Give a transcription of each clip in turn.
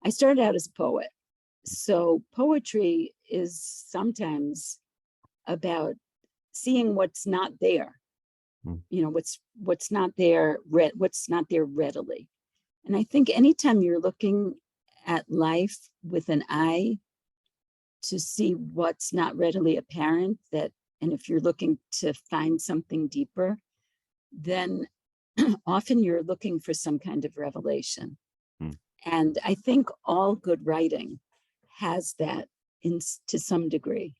I started out as a poet. So poetry is sometimes about seeing what's not there, what's not there, what's not there readily. And I think anytime you're looking at life with an eye to see what's not readily apparent, and if you're looking to find something deeper, then often you're looking for some kind of revelation. And I think all good writing has that to some degree.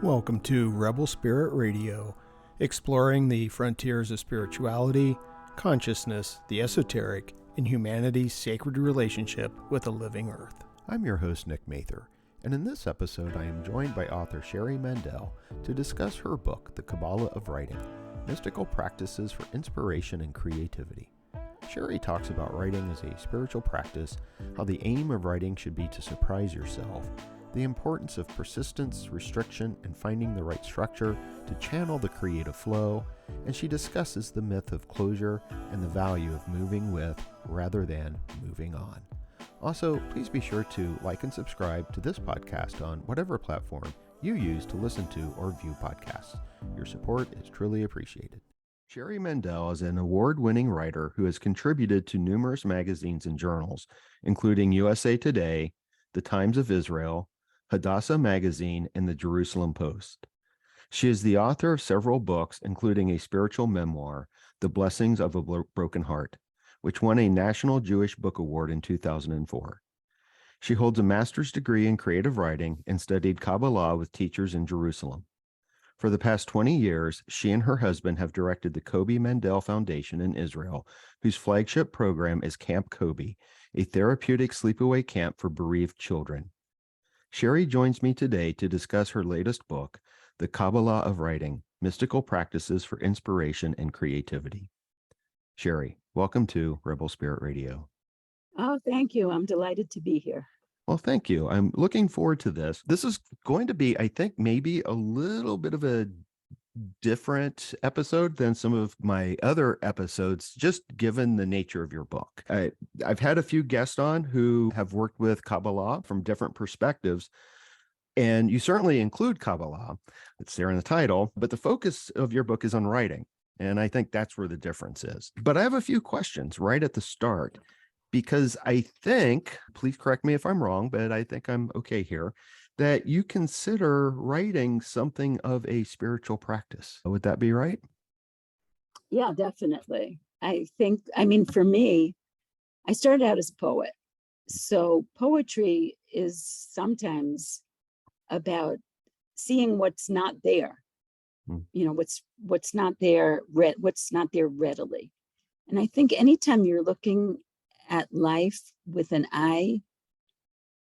Welcome to Rebel Spirit Radio, exploring the frontiers of spirituality, consciousness, the esoteric, and humanity's sacred relationship with the living earth. I'm your host, Nick Mather, and in this episode I am joined by author Sherri Mandell to discuss her book, The Kabbalah of Writing, Mystical Practices for Inspiration and Creativity. Sherri talks about writing as a spiritual practice, how the aim of writing should be to surprise yourself, the importance of persistence, restriction, and finding the right structure to channel the creative flow, and she discusses the myth of closure and the value of moving with rather than moving on. Also, please be sure to like and subscribe to this podcast on whatever platform you use to listen to or view podcasts. Your support is truly appreciated. Sherri Mandell is an award-winning writer who has contributed to numerous magazines and journals, including USA Today, The Times of Israel, Hadassah Magazine, and the Jerusalem Post. She is the author of several books, including a spiritual memoir, The Blessings of a Broken Heart, which won a National Jewish Book Award in 2004. She holds a master's degree in creative writing and studied Kabbalah with teachers in Jerusalem. For the past 20 years, she and her husband have directed the Kobi Mandel Foundation in Israel, whose flagship program is Camp Kobi, a therapeutic sleepaway camp for bereaved children. Sherri joins me today to discuss her latest book, The Kabbalah of Writing, Mystical Practices for Inspiration and Creativity. Sherri, welcome to Rebel Spirit Radio. Oh, thank you. I'm delighted to be here. Well, thank you. I'm looking forward to this. This is going to be, I think, maybe a little bit of a different episode than some of my other episodes, just given the nature of your book. I've had a few guests on who have worked with Kabbalah from different perspectives, and you certainly include Kabbalah. It's there in the title, but the focus of your book is on writing, and I think that's where the difference is. But I have a few questions right at the start, because I think, please correct me if I'm wrong, but I think I'm okay here, that you consider writing something of a spiritual practice. Would that be right? Yeah, definitely. For me, I started out as a poet. So poetry is sometimes about seeing what's not there, what's not there, what's not there readily. And I think anytime you're looking at life with an eye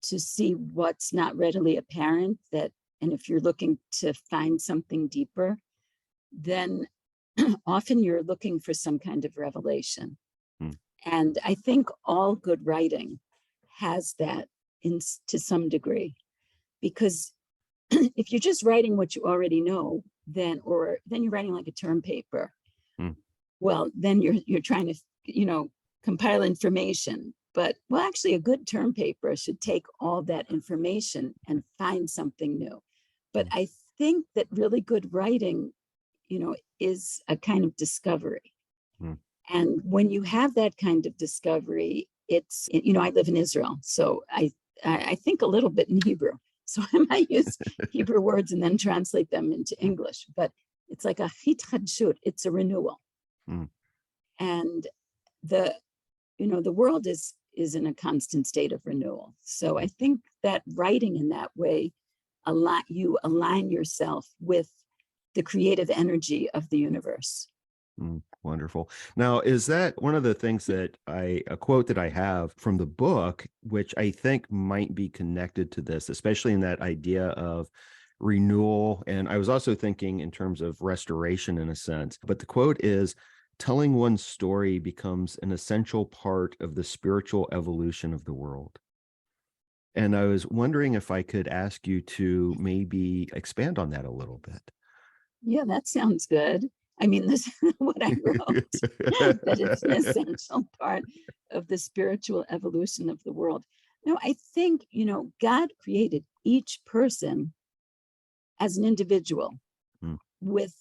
to see what's not readily apparent, and if you're looking to find something deeper, then often you're looking for some kind of revelation. And I think all good writing has that to some degree, because if you're just writing what you already know, then you're writing like a term paper. Well, then you're trying to, compile information. But actually a good term paper should take all that information and find something new. But I think that really good writing, is a kind of discovery. And when you have that kind of discovery, I live in Israel, so I think a little bit in Hebrew. So I might use Hebrew words and then translate them into English, but it's like a hitchadshut, it's a renewal. And the world is in a constant state of renewal. So I think that writing in that way, you align yourself with the creative energy of the universe. Wonderful. Now, is that one of the things that a quote that I have from the book, which I think might be connected to this, especially in that idea of renewal. And I was also thinking in terms of restoration in a sense, but the quote is, telling one's story becomes an essential part of the spiritual evolution of the world. And I was wondering if I could ask you to maybe expand on that a little bit. Yeah, that sounds good. I mean, this is what I wrote, that it's an essential part of the spiritual evolution of the world. No, I think, God created each person as an individual Mm. with,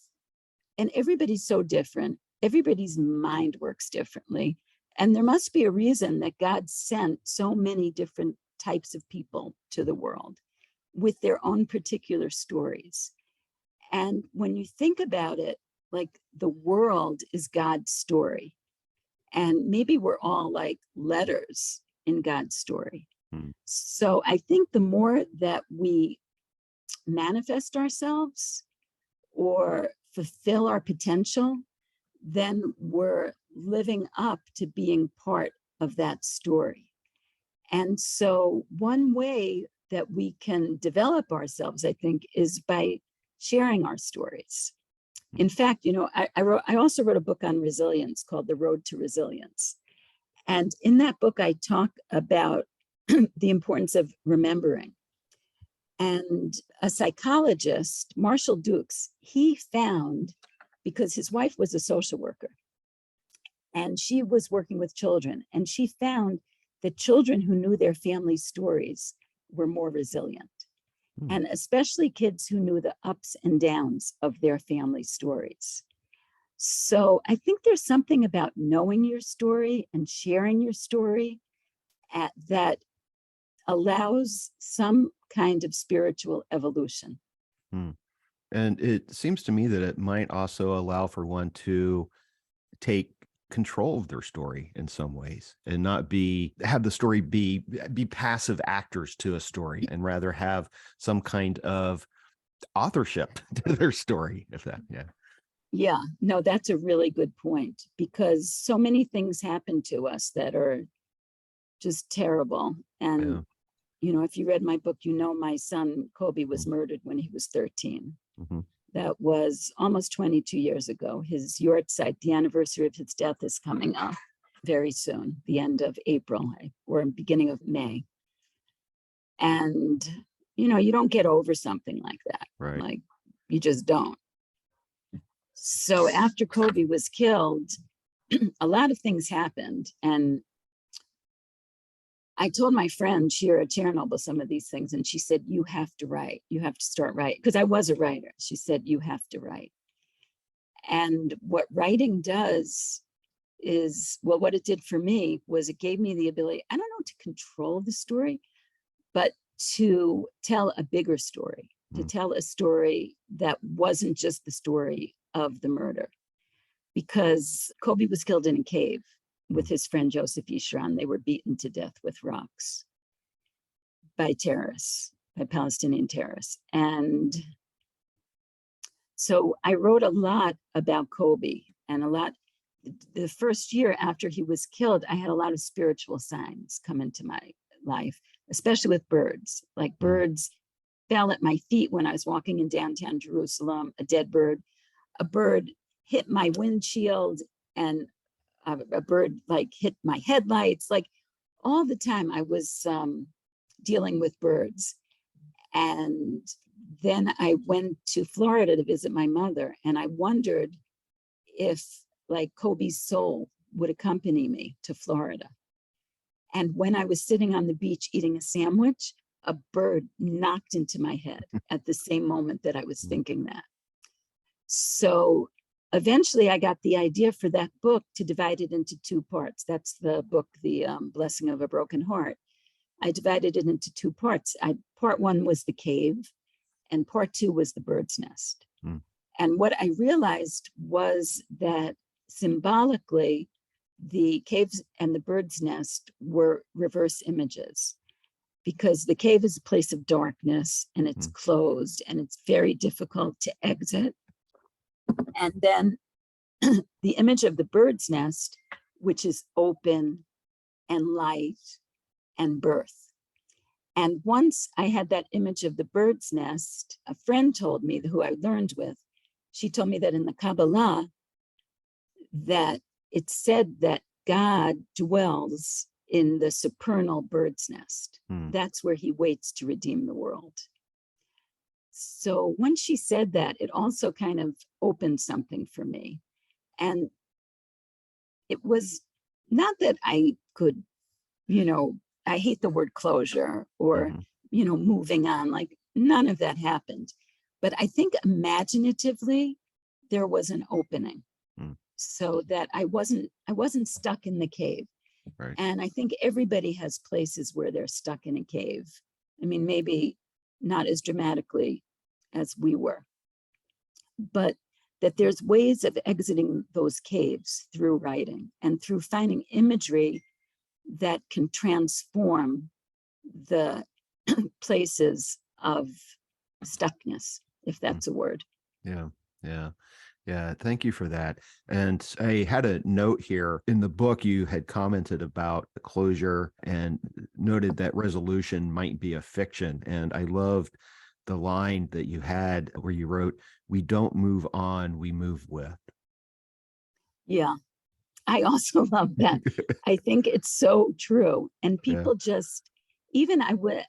and everybody's so different. Everybody's mind works differently. And there must be a reason that God sent so many different types of people to the world with their own particular stories. And when you think about it, like the world is God's story. And maybe we're all like letters in God's story. Mm. So I think the more that we manifest ourselves or fulfill our potential, then we're living up to being part of that story. And so one way that we can develop ourselves, I think, is by sharing our stories. In fact, I also wrote a book on resilience called The Road to Resilience. And in that book, I talk about the importance of remembering. And a psychologist, Marshall Dukes, he found, because his wife was a social worker, and she was working with children, and she found that children who knew their family stories were more resilient. And especially kids who knew the ups and downs of their family stories. So I think there's something about knowing your story and sharing your story that allows some kind of spiritual evolution. Mm. And it seems to me that it might also allow for one to take control of their story in some ways and not have the story be passive actors to a story, and rather have some kind of authorship to their story. Yeah, no, that's a really good point, because so many things happen to us that are just terrible. And, if you read my book, my son Kobe was murdered when he was 13. Mm-hmm. That was almost 22 years ago. His yahrzeit, the anniversary of his death, is coming up very soon, the end of April or beginning of May. And, you don't get over something like that. Right. Like, you just don't. So after Kobe was killed, a lot of things happened. And I told my friend, Shira Chernobyl, some of these things, and she said, you have to write. You have to start writing. Because I was a writer. She said, you have to write. And what writing does is, well, what it did for me was it gave me the ability, I don't know, to control the story, but to tell a bigger story, to tell a story that wasn't just the story of the murder. Because Kobe was killed in a cave with his friend Joseph Yishran. They were beaten to death with rocks by terrorists, by Palestinian terrorists. And so I wrote a lot about Kobe, and the first year after he was killed, I had a lot of spiritual signs come into my life, especially with birds. Like birds fell at my feet when I was walking in downtown Jerusalem, a dead bird. A bird hit my windshield, and a bird hit my headlights. Like all the time I was dealing with birds. And then I went to Florida to visit my mother, and I wondered if Kobe's soul would accompany me to Florida. And when I was sitting on the beach eating a sandwich, a bird knocked into my head at the same moment that I was thinking that. So eventually I got the idea for that book to divide it into two parts. That's the book, The Blessing of a Broken Heart. I divided it into two parts. Part one was the cave, and part two was the bird's nest. And what I realized was that symbolically, the caves and the bird's nest were reverse images, because the cave is a place of darkness and it's closed and it's very difficult to exit. And then the image of the bird's nest, which is open and light and birth. And once I had that image of the bird's nest, a friend told me, who I learned with, she told me that in the Kabbalah, that it said that God dwells in the supernal bird's nest. That's where he waits to redeem the world. So when she said that, it also kind of opened something for me. And it was not that I could, I hate the word closure or, moving on, like none of that happened. But I think imaginatively, there was an opening so that I wasn't stuck in the cave. Right. And I think everybody has places where they're stuck in a cave. I mean, maybe not as dramatically as we were, but that there's ways of exiting those caves through writing and through finding imagery that can transform the places of stuckness, if that's a word. Yeah. Yeah. Yeah, thank you for that. And I had a note here in the book. You had commented about closure and noted that resolution might be a fiction. And I loved the line that you had where you wrote, "We don't move on, we move with." Yeah, I also love that. I think it's so true. And Yeah. people just, even I would,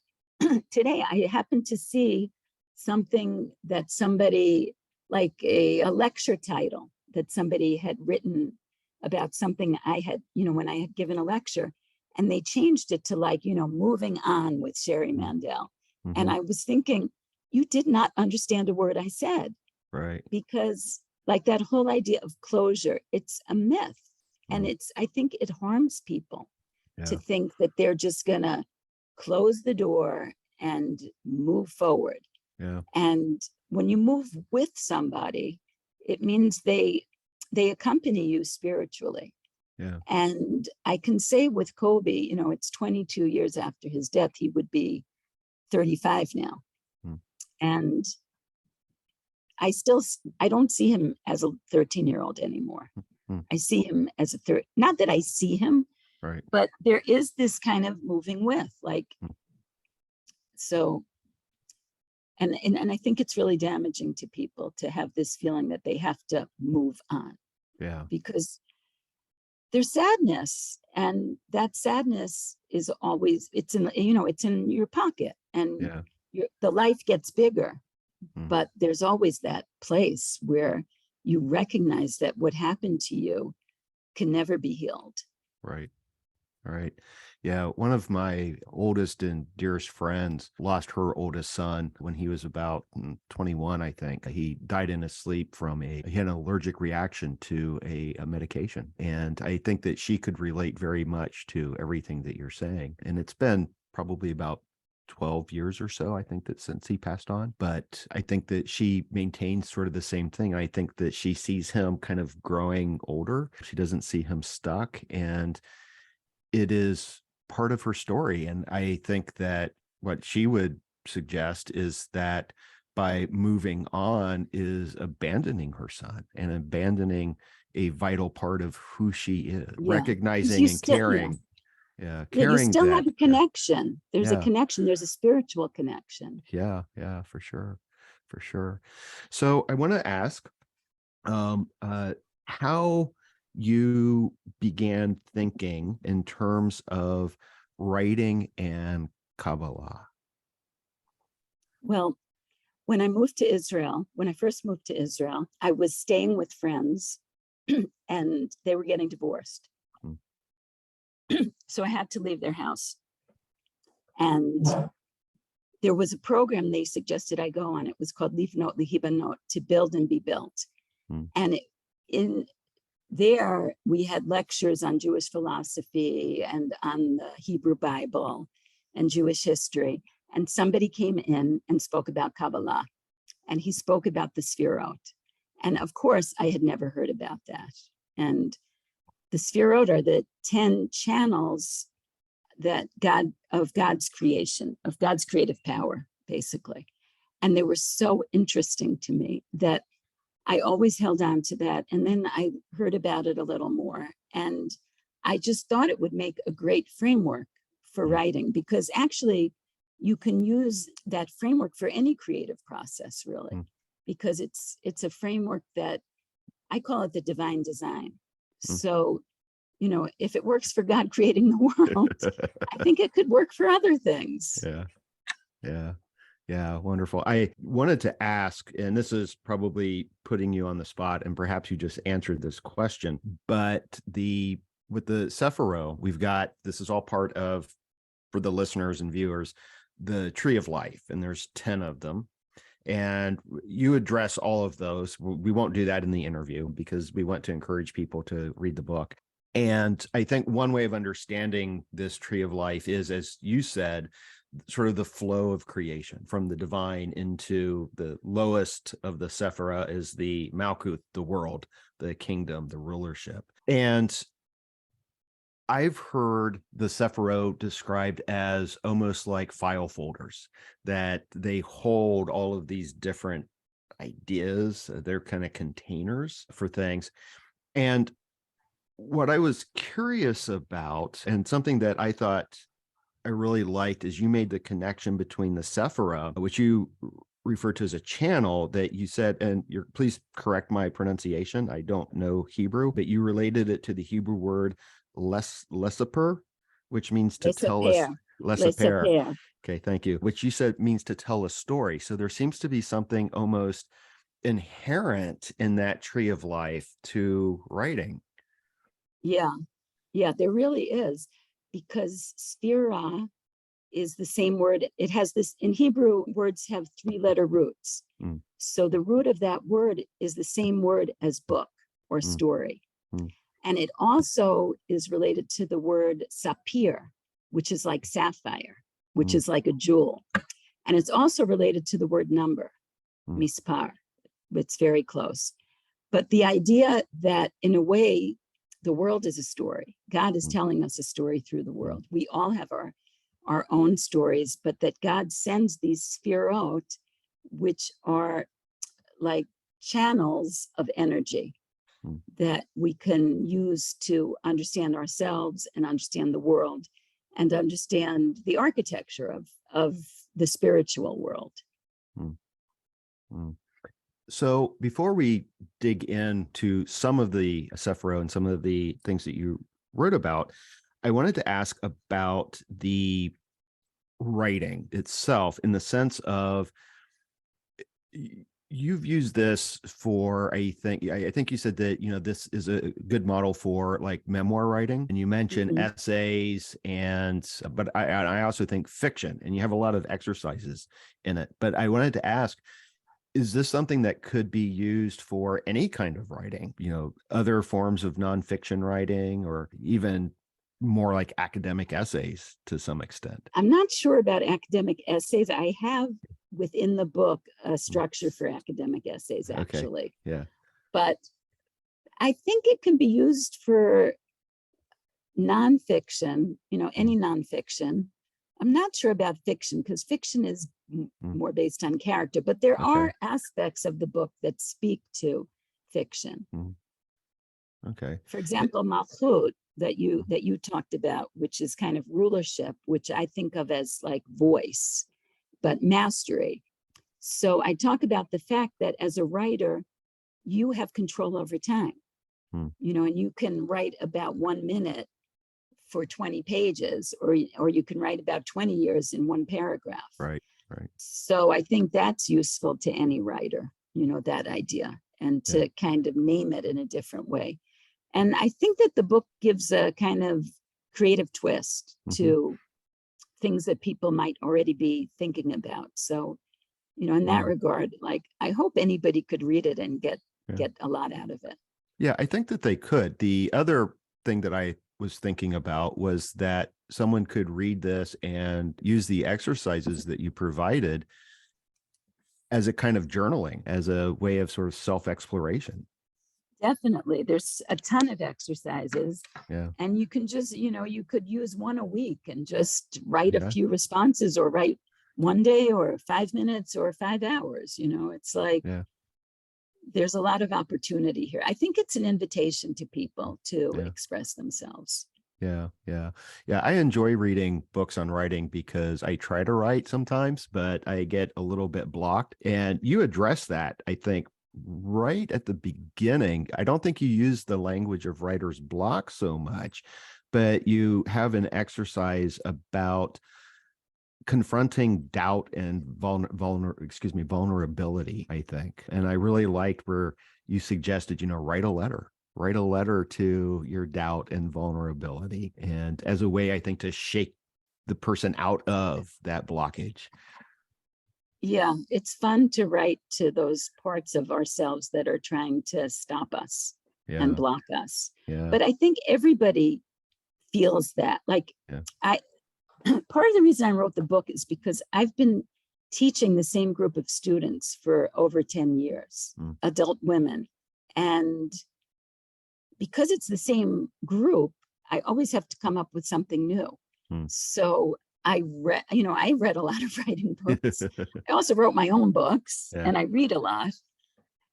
today I happened to see something that somebody, like a lecture title that somebody had written about something I had, when I had given a lecture, and they changed it to like, moving on with Sherri Mandell. And I was thinking, you did not understand a word I said. Right. Because like that whole idea of closure, it's a myth. And I think it harms people to think that they're just gonna close the door and move forward. Yeah. And when you move with somebody, it means they accompany you spiritually. Yeah. And I can say with Kobe, it's 22 years after his death, he would be 35 now. And I don't see him as a 13-year-old anymore. I see him as not that I see him, Right. but there is this kind of moving with, like, so, and I think it's really damaging to people to have this feeling that they have to move on. Yeah. Because there's sadness, and that sadness is always, it's in your pocket, and the life gets bigger, but there's always that place where you recognize that what happened to you can never be healed. Right. Right. Yeah. One of my oldest and dearest friends lost her oldest son when he was about 21, I think. He died in his sleep he had an allergic reaction to a medication. And I think that she could relate very much to everything that you're saying. And it's been probably about 12 years or so, I think, that since he passed on. But I think that she maintains sort of the same thing. I think that she sees him kind of growing older. She doesn't see him stuck. And it is part of her story. And I think that what she would suggest is that by moving on is abandoning her son and abandoning a vital part of who she is, recognizing and caring. You Caring still that, have a connection. There's a connection. There's a spiritual connection. Yeah, for sure. For sure. So I want to ask how you began thinking in terms of writing and Kabbalah. Well, when I first moved to Israel, I was staying with friends and they were getting divorced. So I had to leave their house. And there was a program they suggested I go on. It was called Livnot Lihibanot, to build and be built. And in there, we had lectures on Jewish philosophy and on the Hebrew Bible and Jewish history. And somebody came in and spoke about Kabbalah. And he spoke about the Sefirot. And of course, I had never heard about that. And the Sefirot are the 10 channels that of God's creation, of God's creative power, basically. And they were so interesting to me that I always held on to that. And then I heard about it a little more. And I just thought it would make a great framework for writing, because actually you can use that framework for any creative process, really, because it's a framework that I call it the divine design. So, if it works for God creating the world, I think it could work for other things. Yeah. Yeah, wonderful. I wanted to ask, and this is probably putting you on the spot, and perhaps you just answered this question, but with the Sephiroth, we've got, this is all part of, for the listeners and viewers, the Tree of Life, and there's 10 of them. And you address all of those. We won't do that in the interview because we want to encourage people to read the book. And I think one way of understanding this Tree of Life is, as you said, sort of the flow of creation from the divine into the lowest of the Sephirah is the Malkuth, the world, the kingdom, the rulership. And I've heard the Sephiroth described as almost like file folders, that they hold all of these different ideas. They're kind of containers for things. And what I was curious about, and something that I thought I really liked, is you made the connection between the Sephirah, which you refer to as a channel, that you said, and please correct my pronunciation, I don't know Hebrew, but you related it to the Hebrew word lesaper, which means to tell us, lesaper. Okay, thank you. Which you said means to tell a story. So there seems to be something almost inherent in that Tree of Life to writing. Yeah, there really is, because sphira is the same word. It has this, in Hebrew, words have 3-letter roots. So the root of that word is the same word as book or story. And it also is related to the word sapir, which is like sapphire, which is like a jewel. And it's also related to the word number, mispar. It's very close. But the idea that, in a way, the world is a story. God is telling us a story through the world. We all have our own stories, but that God sends these sphirot, which are like channels of energy that we can use to understand ourselves and understand the world and understand the architecture of the spiritual world. So before we dig into some of the Sephiroth and some of the things that you wrote about, I wanted to ask about the writing itself, in the sense of, you've used this for, I think you said that, this is a good model for like memoir writing, and you mentioned essays, but I also think fiction, and you have a lot of exercises in it. But I wanted to ask, is this something that could be used for any kind of writing, other forms of nonfiction writing, or even more like academic essays to some extent? I'm not sure about academic essays. I have within the book a structure for academic essays, actually. Okay. Yeah. But I think it can be used for nonfiction, any nonfiction. I'm not sure about fiction, because fiction is more based on character, but there are aspects of the book that speak to fiction. Okay. For example, Malchut, that you talked about, which is kind of rulership, which I think of as like voice, but mastery. So I talk about the fact that as a writer, you have control over time, and you can write about 1 minute for 20 pages, or you can write about 20 years in one paragraph. Right. So I think that's useful to any writer, that idea, and to kind of name it in a different way. And I think that the book gives a kind of creative twist to things that people might already be thinking about. So, in that regard, like, I hope anybody could read it and get a lot out of it. Yeah, I think that they could. The other thing that I was thinking about was that someone could read this and use the exercises that you provided as a kind of journaling, as a way of sort of self-exploration. Definitely. There's a ton of exercises. Yeah. And you can just, you could use one a week and just write a few responses, or write one day, or 5 minutes, or 5 hours. It's like, there's a lot of opportunity here. I think it's an invitation to people to express themselves. Yeah. I enjoy reading books on writing, because I try to write sometimes, but I get a little bit blocked. And you address that, I think, right at the beginning. I don't think you use the language of writer's block so much, but you have an exercise about confronting doubt and vulnerability, I think. And I really liked where you suggested, write a letter to your doubt and vulnerability. And as a way, I think, to shake the person out of that blockage. Yeah, it's fun to write to those parts of ourselves that are trying to stop us and block us. Yeah. But I think everybody feels that. Like, part of the reason I wrote the book is because I've been teaching the same group of students for over 10 years, adult women. And because it's the same group, I always have to come up with something new. So I read a lot of writing books. I also wrote my own books and I read a lot.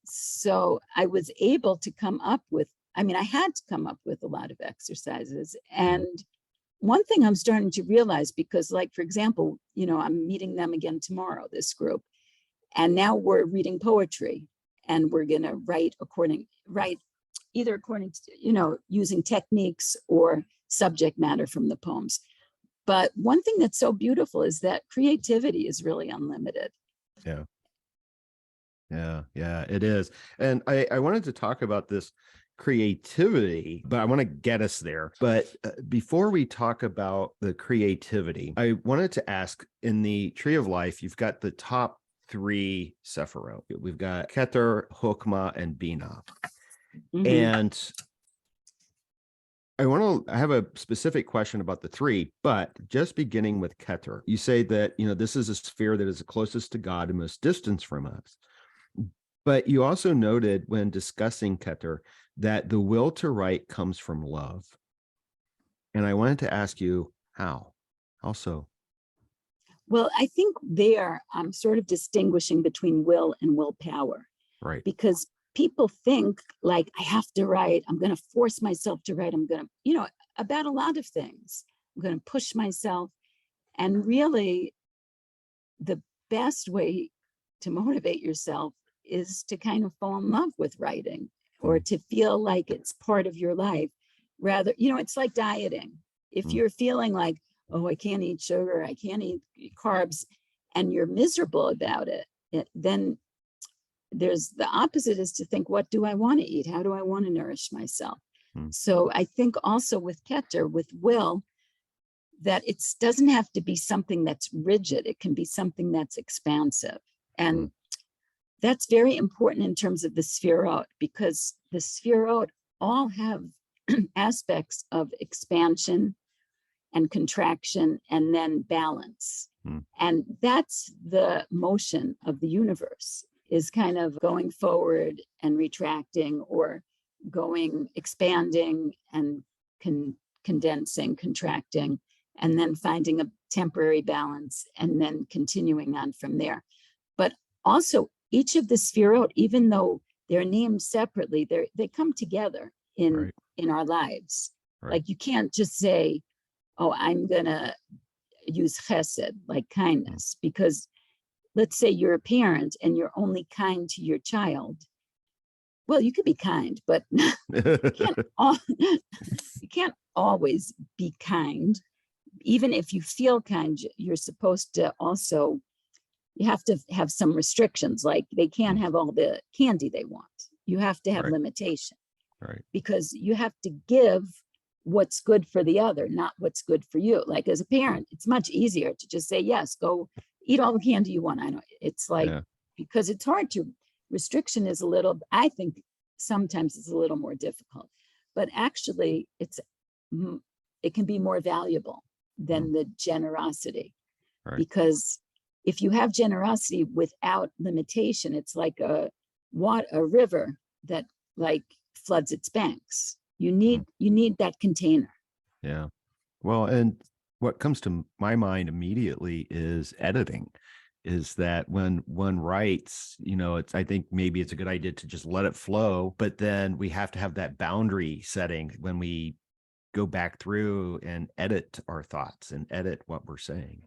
So I was able to come up with, I had to come up with a lot of exercises. And one thing I'm starting to realize, because like, for example, I'm meeting them again tomorrow, this group, and now we're reading poetry and we're going to write either according to, using techniques or subject matter from the poems. But one thing that's so beautiful is that creativity is really unlimited. Yeah, it is. And I wanted to talk about this creativity, but I want to get us there. But before we talk about the creativity, I wanted to ask, in the Tree of Life, you've got the top 3 Sephirot. We've got Keter, Chokmah, and Binah. And I have a specific question about the 3, but just beginning with Keter, you say that, this is a sphere that is the closest to God and most distant from us. But you also noted when discussing Keter that the will to write comes from love. And I wanted to ask you, how? How so? Well, I think there I'm sort of distinguishing between will and willpower. Right. Because people think like, I have to write, I'm going to force myself to write, I'm going to, about a lot of things. I'm going to push myself. And really, the best way to motivate yourself is to kind of fall in love with writing, or to feel like it's part of your life. Rather, it's like dieting. If you're feeling like, oh, I can't eat sugar, I can't eat carbs, and you're miserable about it, then there's the opposite, is to think, what do I want to eat? How do I want to nourish myself? So I think also with Keter, with will, that it doesn't have to be something that's rigid. It can be something that's expansive. And that's very important in terms of the Sefirot, because the Sefirot all have aspects of expansion and contraction and then balance. And that's the motion of the universe, is kind of going forward and retracting, or expanding and condensing, contracting, and then finding a temporary balance and then continuing on from there. But also, each of the Sefirot, even though they're named separately, they come together in our lives. Like, you can't just say, oh, I'm going to use chesed, like kindness, because let's say you're a parent and you're only kind to your child. Well, you could be kind, but you can't always be kind. Even if you feel kind, you're supposed to also, you have to have some restrictions, like they can't have all the candy they want. You have to have limitation, because you have to give what's good for the other, not what's good for you. Like, as a parent, it's much easier to just say, yes, go eat all the candy you want. I know it's like, because it's hard to, restriction is a little, I think sometimes it's a little more difficult, but actually it can be more valuable than the generosity, because if you have generosity without limitation, it's like a river that like floods its banks. You need that container. Yeah. Well, and what comes to my mind immediately is editing. Is that when one writes, I think maybe it's a good idea to just let it flow, but then we have to have that boundary setting when we go back through and edit our thoughts and edit what we're saying.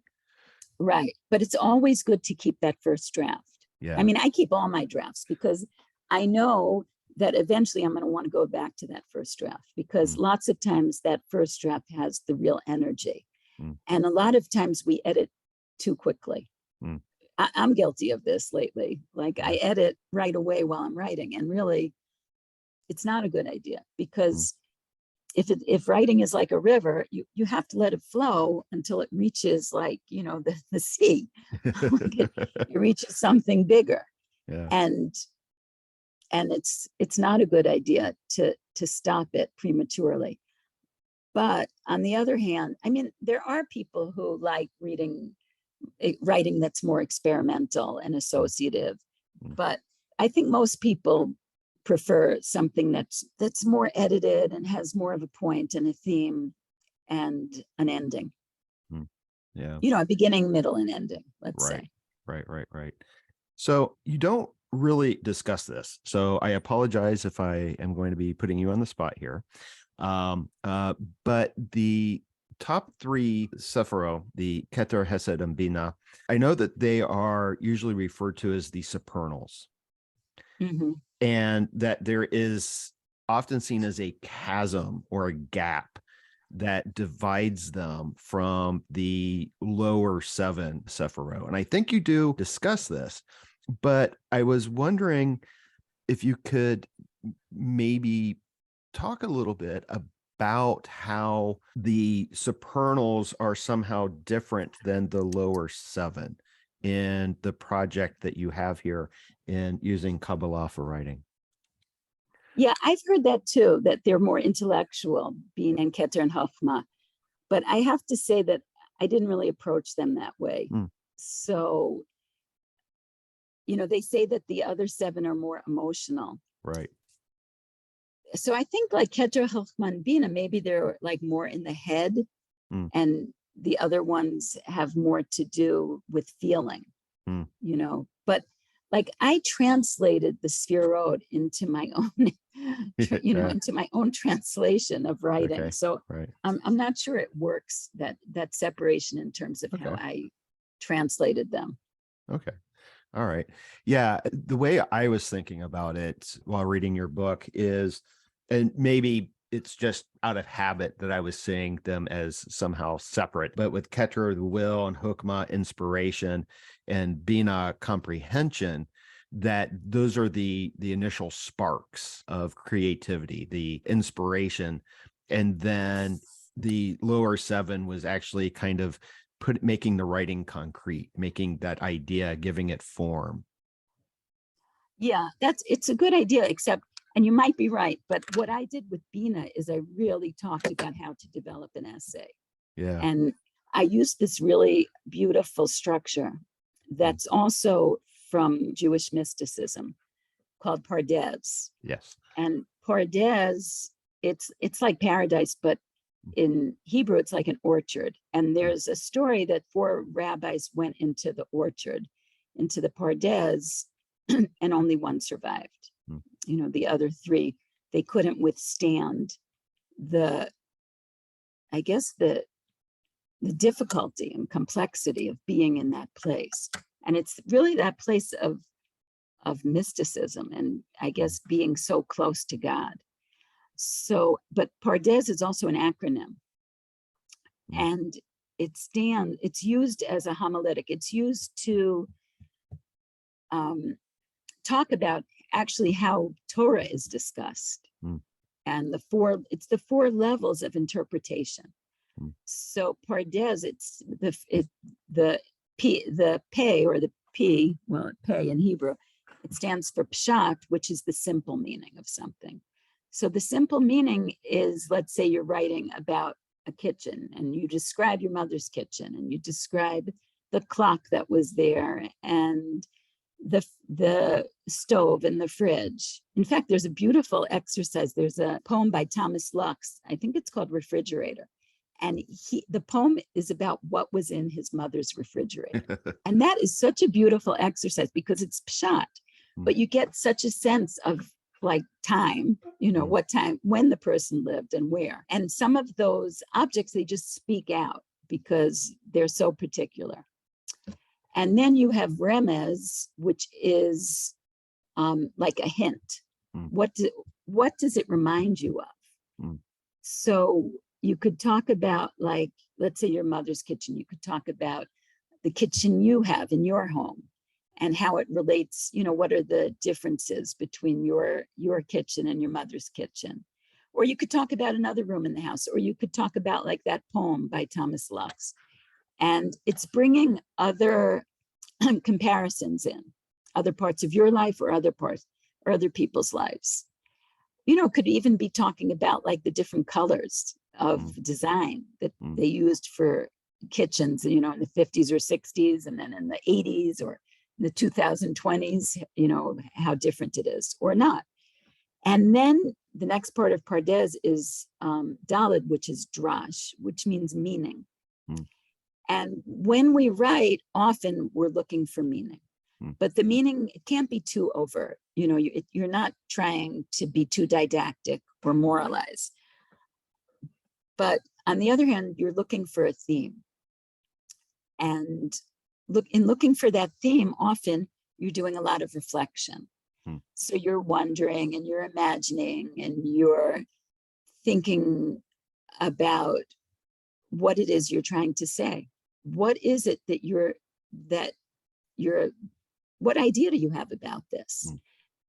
Right. But it's always good to keep that first draft. Yeah. I keep all my drafts, because I know that eventually I'm going to want to go back to that first draft, because lots of times that first draft has the real energy. And a lot of times we edit too quickly. Mm. I'm guilty of this lately. Like I edit right away while I'm writing, and really it's not a good idea, because if writing is like a river, you have to let it flow until it reaches, like, the sea. It reaches something bigger. Yeah. And it's not a good idea to stop it prematurely. But on the other hand, I mean, there are people who like writing that's more experimental and associative, but I think most people prefer something that's more edited and has more of a point and a theme and an ending. Yeah. A beginning, middle, and ending, let's say. Right. So you don't really discuss this. So I apologize if I am going to be putting you on the spot here. But the top 3 Sephiro, the Keter, Hesed, and Bina, I know that they are usually referred to as the supernals. Mm-hmm. And that there is often seen as a chasm or a gap that divides them from the lower 7 Sephiro. And I think you do discuss this, but I was wondering if you could maybe talk a little bit about how the supernals are somehow different than the lower 7 in the project that you have here in using Kabbalah for writing. Yeah, I've heard that too, that they're more intellectual, Bina and Keter and Chochmah. But I have to say that I didn't really approach them that way. So, they say that the other 7 are more emotional. Right. So I think like Keter, Chochmah, and Bina, maybe they're like more in the head, and the other ones have more to do with feeling, But like I translated the Sefirot into my own, into my own translation of writing. Okay. So Right. I'm not sure it works, that separation in terms of how I translated them. Okay. All right. Yeah. The way I was thinking about it while reading your book is, and maybe it's just out of habit that I was seeing them as somehow separate, but with Keter, the will, and Chochmah, inspiration, and Bina, comprehension, that those are the initial sparks of creativity, the inspiration. And then the lower 7 was actually kind of making the writing concrete, making that idea, giving it form. Yeah, it's a good idea, except, and you might be right, but what I did with Bina is I really talked about how to develop an essay. Yeah. And I used this really beautiful structure that's also from Jewish mysticism called Pardes. Yes. And Pardes, it's like paradise, but in Hebrew, it's like an orchard. And there's a story that 4 rabbis went into the orchard, into the Pardes, and only 1 survived. The other 3, they couldn't withstand the difficulty and complexity of being in that place. And it's really that place of mysticism and I guess being so close to God. So, but Pardes is also an acronym, and it's used as a homiletic. It's used to talk about actually how Torah is discussed, and it's the 4 levels of interpretation. So Pardes, it's the pei, or the P, well, pei in Hebrew, it stands for pshat, which is the simple meaning of something. So the simple meaning is, let's say you're writing about a kitchen and you describe your mother's kitchen and you describe the clock that was there and the stove and the fridge. In fact, there's a beautiful exercise. There's a poem by Thomas Lux. I think it's called Refrigerator. And the poem is about what was in his mother's refrigerator. And that is such a beautiful exercise because it's pshat, but you get such a sense of like time, what time, when the person lived and where. And some of those objects, they just speak out because they're so particular. And then you have remez, which is like a hint. What does it remind you of? So you could talk about, like, let's say your mother's kitchen. You could talk about the kitchen you have in your home and how it relates, what are the differences between your kitchen and your mother's kitchen. Or you could talk about another room in the house, or you could talk about like that poem by Thomas Lux. And it's bringing other comparisons in, other parts of your life or other people's lives. Could even be talking about like the different colors of design that they used for kitchens, in the 50s or 60s, and then in the 80s or in the 2020s, how different it is or not. And then the next part of Pardes is Daled, which is drash, which means meaning. And when we write, often we're looking for meaning. But the meaning, it can't be too overt. You're not trying to be too didactic or moralize. But on the other hand, you're looking for a theme. And looking for that theme, often you're doing a lot of reflection. So you're wondering and you're imagining and you're thinking about what it is you're trying to say. What is it what idea do you have about this?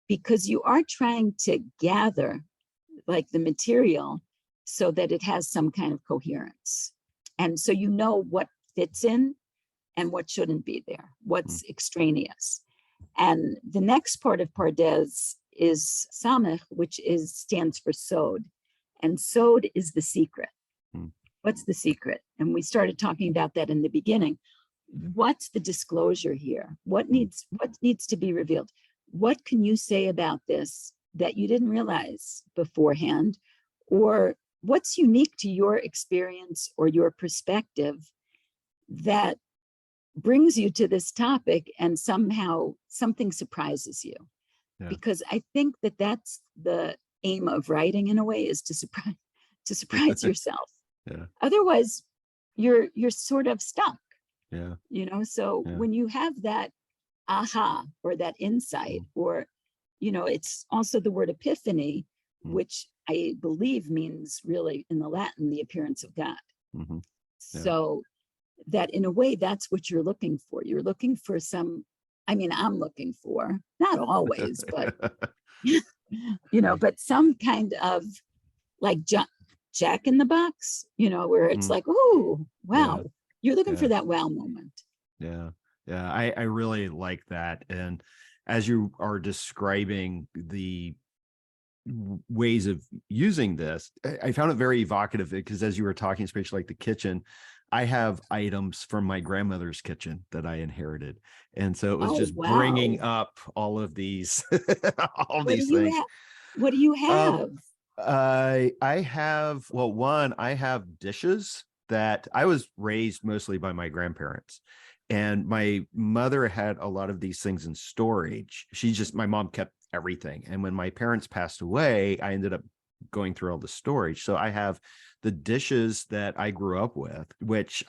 Because you are trying to gather like the material so that it has some kind of coherence. And so what fits in and what shouldn't be there, what's extraneous. And the next part of Pardes is Samech, which stands for Sod. And Sod is the secret. What's the secret? And we started talking about that in the beginning. What's the disclosure here? What needs to be revealed? What can you say about this that you didn't realize beforehand? Or what's unique to your experience or your perspective that brings you to this topic and somehow something surprises you? Yeah. Because I think that that's the aim of writing, in a way, is to surprise yourself. Yeah. Otherwise, you're sort of stuck. Yeah. So when you have that aha or that insight, or it's also the word epiphany, which I believe means really in the Latin the appearance of God. Yeah. So that in a way, that's what you're looking for. You're looking for I'm looking for, not always, but but some kind of like Jack in the Box, where it's like, oh, wow. Yeah. You're looking for that wow moment. Yeah. Yeah. I really like that. And as you are describing the ways of using this, I found it very evocative, because as you were talking, especially like the kitchen, I have items from my grandmother's kitchen that I inherited. And so it was bringing up all of these, these things. What do you have? I have dishes that I was raised mostly by my grandparents, and my mother had a lot of these things in storage. My mom kept everything. And when my parents passed away, I ended up going through all the storage. So I have the dishes that I grew up with, which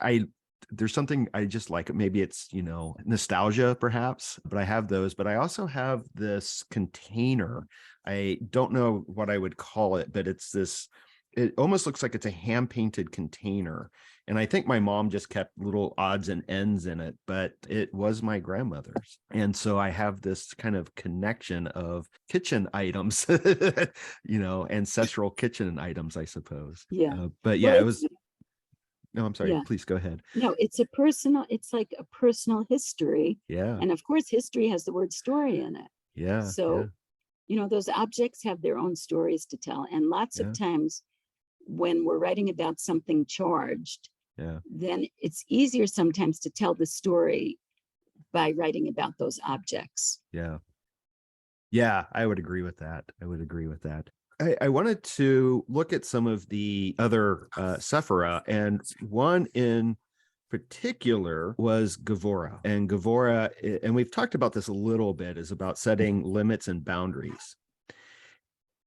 there's something I just like. Maybe it's, nostalgia perhaps, but I have those. But I also have this container. I don't know what I would call it, but it almost looks like it's a hand painted container. And I think my mom just kept little odds and ends in it, but it was my grandmother's. And so I have this kind of connection of kitchen items, ancestral kitchen items, I suppose. Yeah. But yeah, it was. No, I'm sorry. Yeah. Please go ahead. No, it's like a personal history. Yeah. And of course, history has the word story in it. Yeah. So, those objects have their own stories to tell. And lots of times when we're writing about something charged, then it's easier sometimes to tell the story by writing about those objects. Yeah. Yeah, I would agree with that. I wanted to look at some of the other sephira, and one in particular was Gevurah. And Gevurah, and we've talked about this a little bit, is about setting limits and boundaries.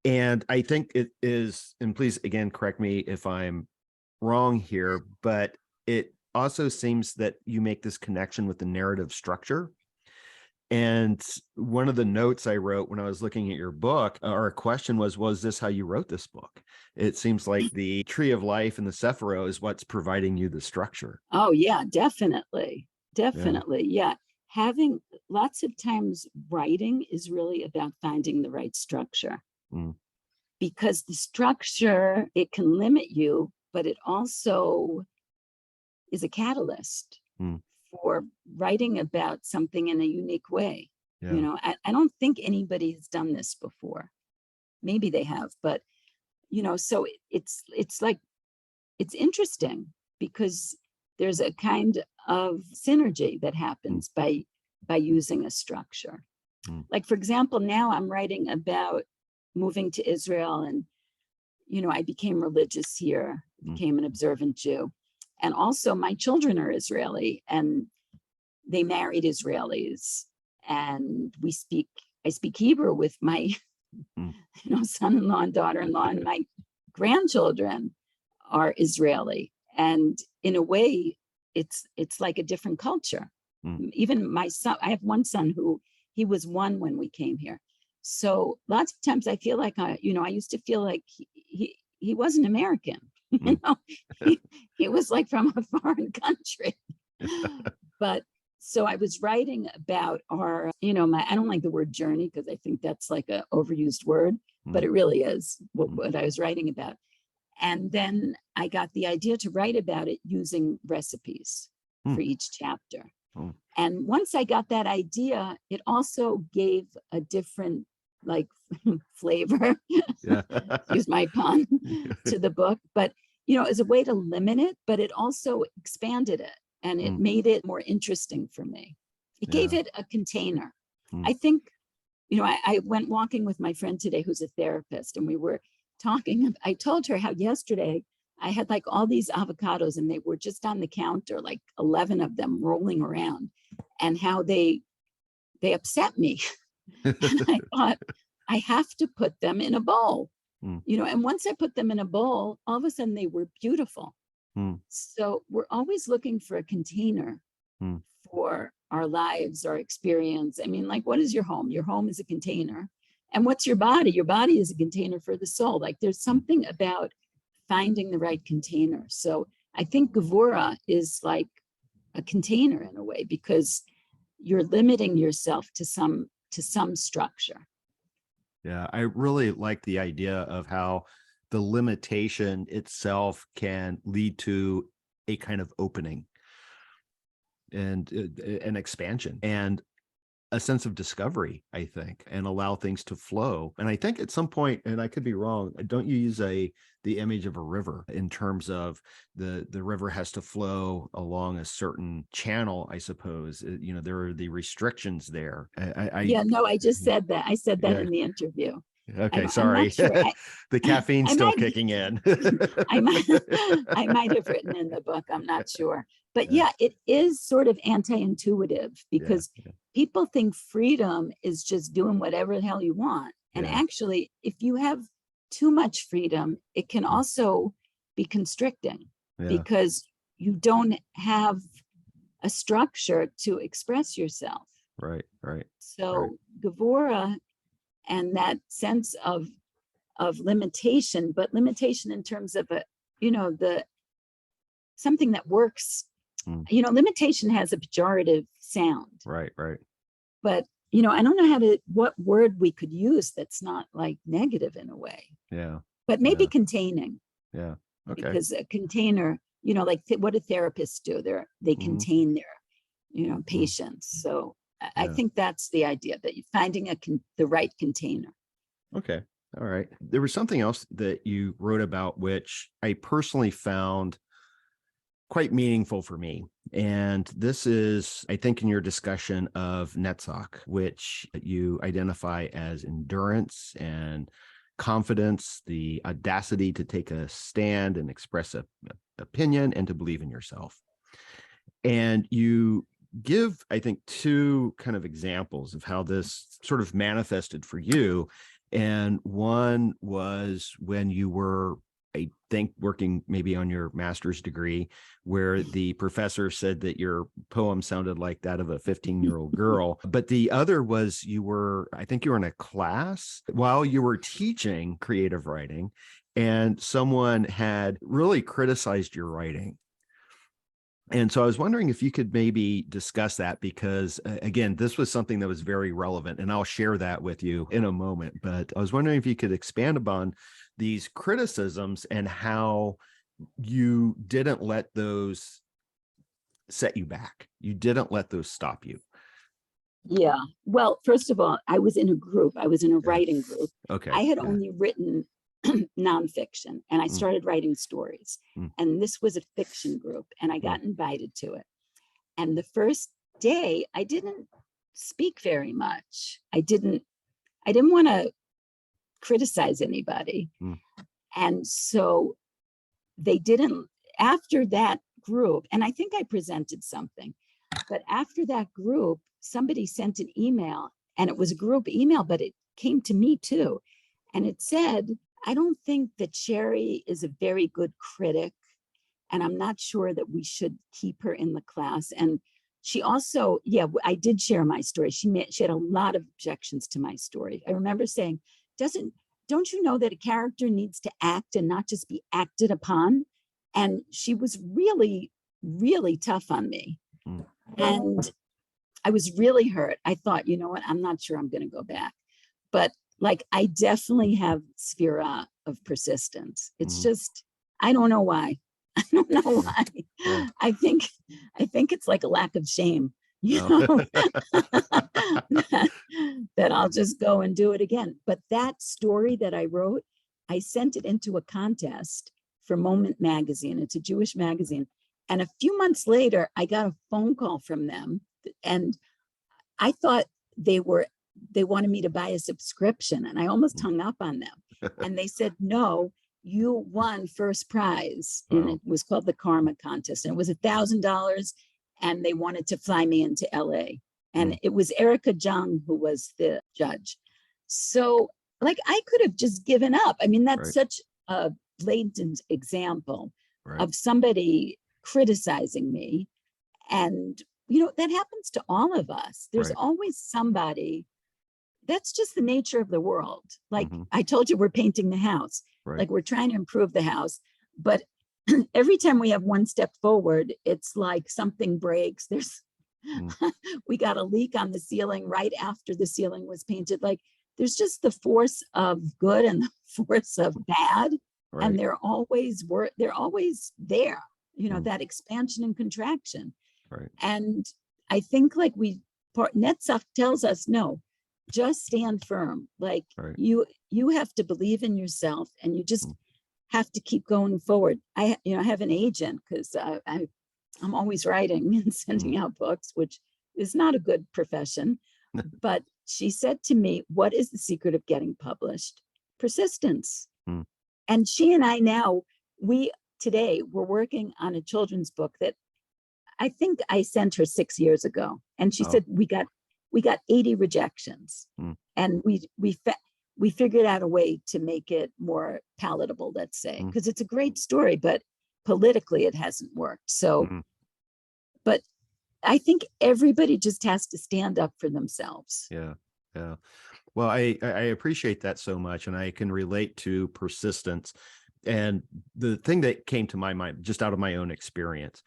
And I think it is, and please, again, correct me if I'm wrong here, but it also seems that you make this connection with the narrative structure. And one of the notes I wrote when I was looking at your book, or a question was this how you wrote this book? It seems like the tree of life and the Sephirah is what's providing you the structure. Oh, yeah, definitely. definitely. Yeah. Having lots of times writing is really about finding the right structure, because the structure, it can limit you, but it also is a catalyst for writing about something in a unique way. Yeah. You know, I don't think anybody has done this before. Maybe they have, but you know, so it's like, it's interesting because there's a kind of synergy that happens by using a structure. Like, for example, now I'm writing about moving to Israel, and you know, I became religious here, became an observant Jew, and also my children are Israeli, and they married Israelis, and I speak Hebrew with my you know, son-in-law and daughter-in-law, and my grandchildren are Israeli. And in a way, it's like a different culture. Even my son, I have one son who, he was 1 when we came here. So lots of times I feel like I used to feel like he wasn't American. You know, he was like from a foreign country. But so I was writing about our, you know, I don't like the word journey because I think that's like an overused word, but it really is what I was writing about. And then I got the idea to write about it using recipes for each chapter. And once I got that idea, it also gave a different like flavor, use my pun, to the book. But, you know, as a way to limit it, but it also expanded it. And it made it more interesting for me. It gave it a container. I think, you know, I went walking with my friend today, who's a therapist, and we were talking. I told her how yesterday I had like all these avocados, and they were just on the counter, like 11 of them rolling around, and how they upset me. And I thought, I have to put them in a bowl, you know, and once I put them in a bowl, all of a sudden they were beautiful. So we're always looking for a container for our lives, our experience. I mean, like, what is your home? Your home is a container. And what's your body? Your body is a container for the soul. Like, there's something about finding the right container. So I think Gevura is like a container in a way, because you're limiting yourself to some structure. Yeah, I really like the idea of how the limitation itself can lead to a kind of opening and an expansion and a sense of discovery, I think, and allow things to flow. And I think at some point, and I could be wrong, don't you use the image of a river in terms of the river has to flow along a certain channel, I suppose. You know, there are the restrictions there. I just said that. I said that in the interview. Okay, sorry. I'm not sure. The caffeine's still kicking in. I might have written in the book. I'm not sure. But yeah, it is sort of anti-intuitive, because people think freedom is just doing whatever the hell you want. And actually, if you have too much freedom, it can also be constricting, because you don't have a structure to express yourself. Right. So Gevura, and that sense of limitation, but limitation in terms of something that works. You know, limitation has a pejorative sound. Right. But, you know, I don't know what word we could use that's not like negative in a way. Yeah. But maybe containing. Yeah. Okay. Because a container, you know, like what do therapists do? They contain their, you know, patients. So I think that's the idea, that you're finding the right container. Okay. All right. There was something else that you wrote about, which I personally found quite meaningful for me. And this is, I think, in your discussion of Netzach, which you identify as endurance and confidence, the audacity to take a stand and express an opinion and to believe in yourself. And you give, I think, 2 kind of examples of how this sort of manifested for you. And one was when you were, I think, working maybe on your master's degree, where the professor said that your poem sounded like that of a 15-year-old girl. But the other was I think you were in a class while you were teaching creative writing, and someone had really criticized your writing. And so I was wondering if you could maybe discuss that, because again, this was something that was very relevant, and I'll share that with you in a moment. But I was wondering if you could expand upon these criticisms and how you didn't let those set you back. You didn't let those stop you. Yeah. Well, first of all, I was in a group. I was in a writing group. Okay. I had Yeah. only written nonfiction, and I Mm. started writing stories. Mm. And this was a fiction group, and I got invited to it. And the first day, I didn't speak very much. I didn't want to criticize anybody. Mm. And so they didn't, after that group, and I think I presented something, but after that group, somebody sent an email, and it was a group email, but it came to me too. And it said, I don't think that Sherri is a very good critic, and I'm not sure that we should keep her in the class. And she also, yeah, I did share my story. She had a lot of objections to my story. I remember saying, don't you know that a character needs to act and not just be acted upon? And she was really, really tough on me. Mm. And I was really hurt. I thought, you know what, I'm not sure I'm going to go back. But like, I definitely have sphera of persistence. It's just, I don't know why. I don't know why. Yeah. I think it's like a lack of shame, you Oh. know, that I'll just go and do it again. But that story that I wrote, I sent it into a contest for Moment Magazine. It's a Jewish magazine. And a few months later, I got a phone call from them, and I thought they wanted me to buy a subscription, and I almost hung up on them. And they said, no, you won first prize. Wow. And it was called the Karma Contest. And it was $1,000, and they wanted to fly me into LA. And it was Erica Jung who was the judge. So like, I could have just given up. I mean, that's such a blatant example of somebody criticizing me. And, you know, that happens to all of us. There's always somebody. That's just the nature of the world. Like I told you, we're painting the house. Like, we're trying to improve the house. But every time we have one step forward, it's like something breaks. We got a leak on the ceiling right after the ceiling was painted. Like, there's just the force of good and the force of bad. And they're always there, you know, that expansion and contraction. And I think like Netzach tells us, no, just stand firm. Like you have to believe in yourself, and you just have to keep going forward. I have an agent, because I'm always writing and sending out books, which is not a good profession. But she said to me, what is the secret of getting published? Persistence. And she and I now, today we're working on a children's book that I think I sent her 6 years ago. And she said, we got 80 rejections. And we figured out a way to make it more palatable, let's say, because it's a great story, but politically it hasn't worked. So, but I think everybody just has to stand up for themselves. Yeah. Yeah. Well, I appreciate that so much, and I can relate to persistence. And the thing that came to my mind, just out of my own experience,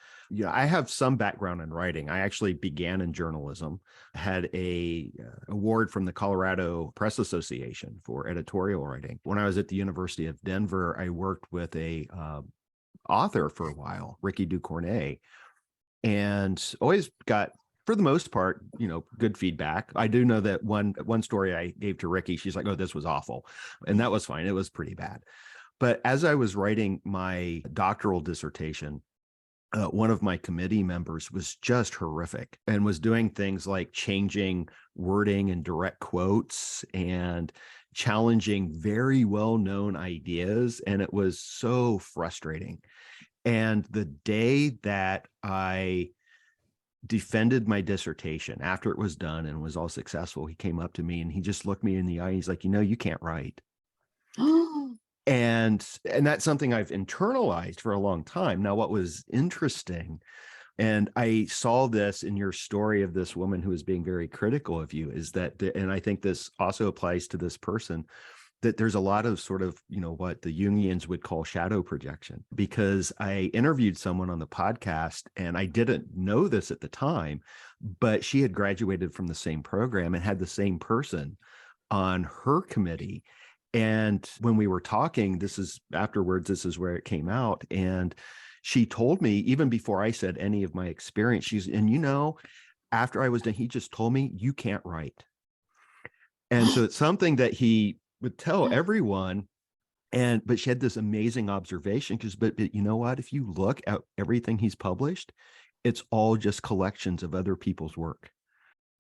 I have some background in writing. I actually began in journalism, had a award from the Colorado Press Association for editorial writing. When I was at the University of Denver, I worked with a author for a while, Ricky Ducournay, and always got, for the most part, good feedback. I do know that one story I gave to Ricky, she's like, oh, this was awful. And that was fine. It was pretty bad. But as I was writing my doctoral dissertation, one of my committee members was just horrific and was doing things like changing wording and direct quotes and challenging very well-known ideas. And it was so frustrating. And the day that I defended my dissertation, after it was done and was all successful, he came up to me and he just looked me in the eye. He's like, you can't write. And that's something I've internalized for a long time. Now, what was interesting, and I saw this in your story of this woman who was being very critical of you, is that, and I think this also applies to this person, that there's a lot of sort of, what the Jungians would call shadow projection, because I interviewed someone on the podcast and I didn't know this at the time, but she had graduated from the same program and had the same person on her committee. And when we were talking, this is where it came out. And she told me, even before I said any of my experience, after I was done, he just told me, you can't write. And so it's something that he would tell everyone. But she had this amazing observation, but you know what? If you look at everything he's published, it's all just collections of other people's work,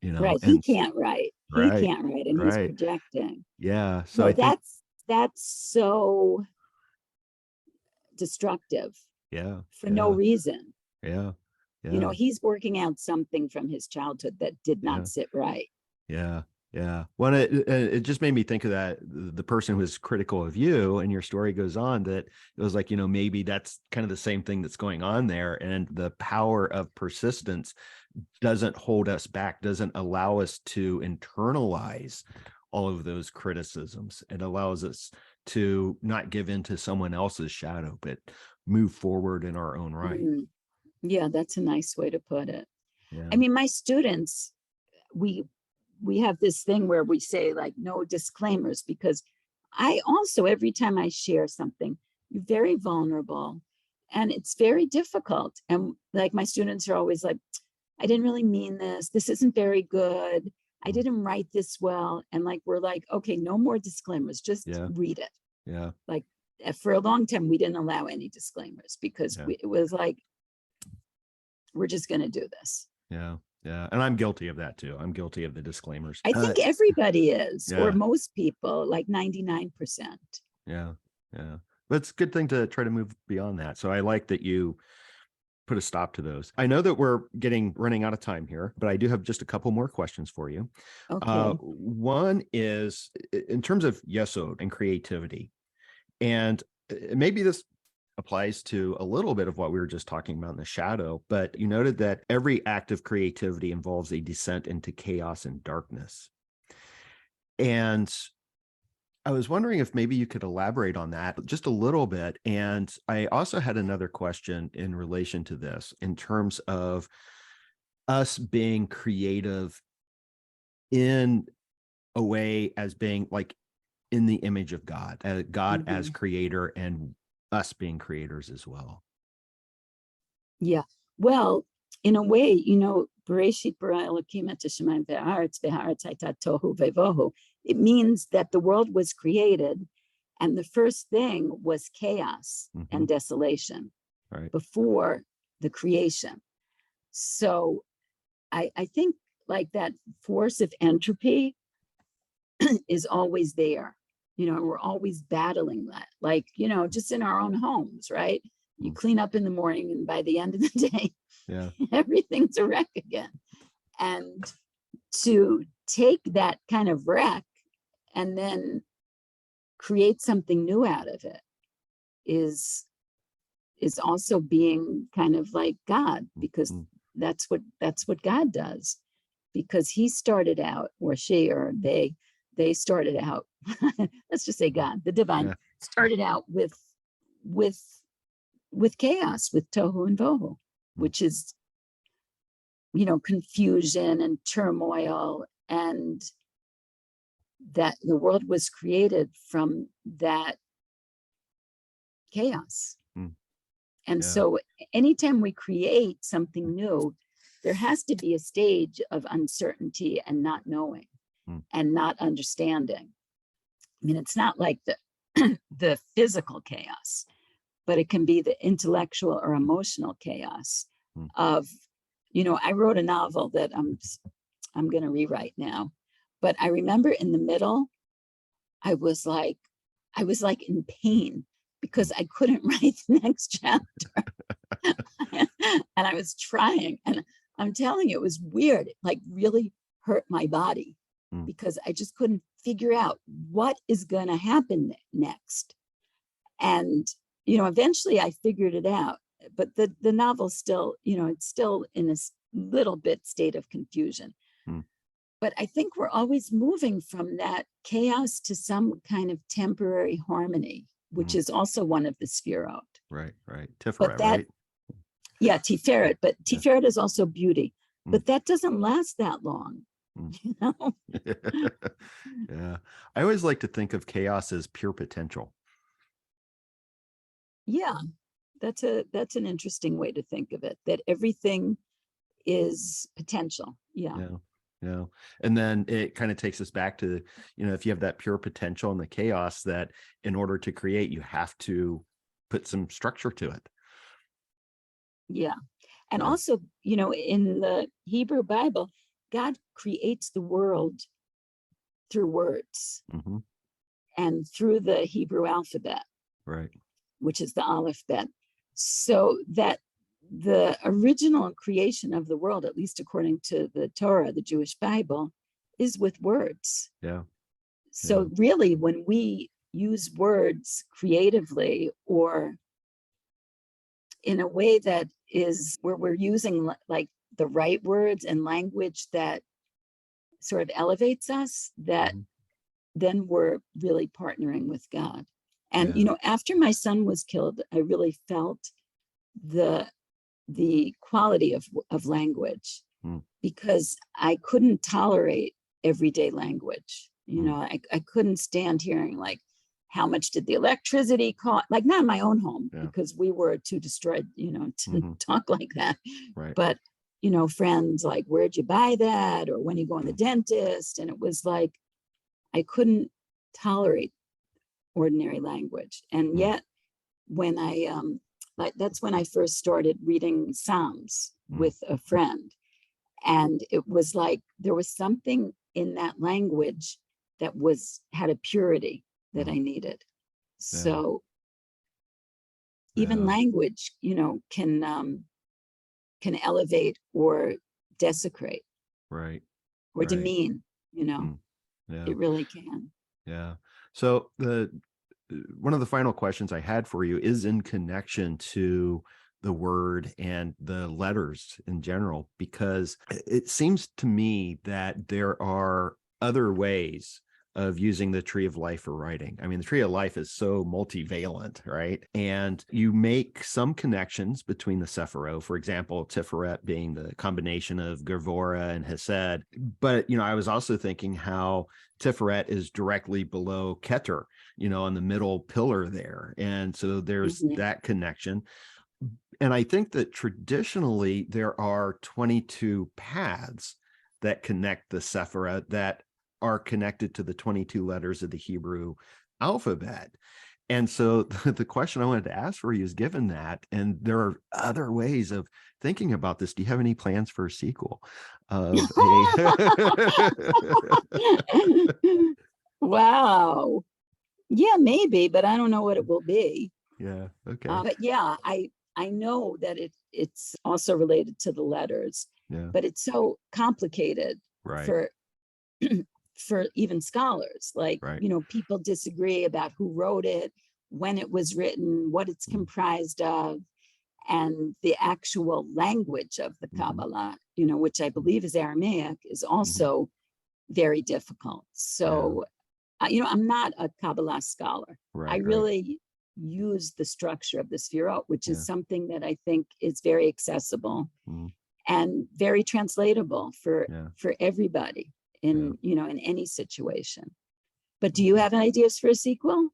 Right. He can't write. He can't write, and he's projecting. Yeah. So I think that's so destructive. Yeah. For no reason. Yeah. Yeah. He's working out something from his childhood that did not sit right. Yeah. Yeah. Well, it just made me think of that, the person who was critical of you, and your story goes on that it was like, maybe that's kind of the same thing that's going on there. And the power of persistence doesn't hold us back, doesn't allow us to internalize all of those criticisms. It allows us to not give in to someone else's shadow, but move forward in our own right. Mm-hmm. Yeah, that's a nice way to put it. Yeah. I mean, my students, we have this thing where we say like no disclaimers, because I also, every time I share something, you're very vulnerable and it's very difficult. And like my students are always like, I didn't really mean this. This isn't very good. I didn't write this well. And like, we're like, okay, no more disclaimers, just read it. Yeah. Like for a long time, we didn't allow any disclaimers because it was like, we're just going to do this. Yeah. Yeah. And I'm guilty of that too. I'm guilty of the disclaimers. I think everybody is, or most people, like 99%. Yeah. Yeah. But it's a good thing to try to move beyond that. So I like that you put a stop to those. I know that we're running out of time here, but I do have just a couple more questions for you. Okay. One is in terms of yesod and creativity. And maybe this applies to a little bit of what we were just talking about in the shadow, but you noted that every act of creativity involves a descent into chaos and darkness. And I was wondering if maybe you could elaborate on that just a little bit. And I also had another question in relation to this, in terms of us being creative in a way as being like in the image of God, God as creator, and us being creators as well. Yeah. Well, in a way, Bereshit bara Elokim et hashamayim ve'haaretz ve'haaretz hayta tohu ve'vohu. It means that the world was created, and the first thing was chaos and desolation before the creation. So I think like that force of entropy is always there. And we're always battling that, like, just in our own homes, right? You clean up in the morning and by the end of the day, everything's a wreck again. And to take that kind of wreck and then create something new out of it is also being kind of like God, because that's what God does, because he started out, or she or they started out, let's just say God, the divine, started out with chaos, with tohu and vohu, which is, confusion and turmoil, and that the world was created from that chaos. And so anytime we create something new, there has to be a stage of uncertainty and not knowing and not understanding. I mean, it's not like the physical chaos, but it can be the intellectual or emotional chaos of, I wrote a novel that I'm going to rewrite now, but I remember in the middle, I was like in pain because I couldn't write the next chapter. And I was trying, and I'm telling you, it was weird. It like really hurt my body because I just couldn't figure out what is going to happen next. And, eventually I figured it out, but the novel still, it's still in a little bit state of confusion. But I think we're always moving from that chaos to some kind of temporary harmony, which is also one of the Sefirot. Right. But Tiferet, that, right? yeah, Tiferet, but Yeah. Tiferet is also beauty. Mm. But that doesn't last that long, Mm. you know? Yeah. I always like to think of chaos as pure potential. Yeah, that's an interesting way to think of it, that everything is potential. Yeah. Yeah. And then it kind of takes us back to, if you have that pure potential and the chaos, that in order to create, you have to put some structure to it. Yeah. And Yeah. also, in the Hebrew Bible, God creates the world through words Mm-hmm. and through the Hebrew alphabet, Right. which is the Aleph Bet. So that the original creation of the world, at least according to the Torah, the Jewish Bible, is with words. Yeah. So really, when we use words creatively or in a way that is where we're using like the right words and language that sort of elevates us, that then we're really partnering with God. And, after my son was killed, I really felt the quality of language, because I couldn't tolerate everyday language. I couldn't stand hearing like, how much did the electricity cost? Like, not in my own home, because we were too destroyed, to talk like that. Right. But, friends like, where'd you buy that? Or when you go to the dentist? And it was like, I couldn't tolerate ordinary language. And yet when that's when I first started reading Psalms with a friend. And it was like, there was something in that language that had a purity that I needed. So even language, can elevate or desecrate. Right. Or demean, it really can. Yeah. So one of the final questions I had for you is in connection to the word and the letters in general, because it seems to me that there are other ways of using the tree of life for writing. I mean, the tree of life is so multivalent, right? And you make some connections between the Sephirot, for example, Tiferet being the combination of Gevurah and Hesed. But, I was also thinking how Tiferet is directly below Keter, on the middle pillar there. And so there's that connection. And I think that traditionally there are 22 paths that connect the Sephirah that are connected to the 22 letters of the Hebrew alphabet. And so the question I wanted to ask for you is, given that, and there are other ways of thinking about this, do you have any plans for a sequel of Wow. Yeah, maybe, but I don't know what it will be. Yeah. Okay. But yeah, I know that it's also related to the letters, but it's so complicated for even scholars. Like, people disagree about who wrote it, when it was written, what it's comprised of, and the actual language of the Kabbalah, which I believe is Aramaic, is also very difficult. So, I'm not a Kabbalah scholar. I really use the structure of the Sefirot, which is something that I think is very accessible and very translatable for everybody in in any situation. But do you have ideas for a sequel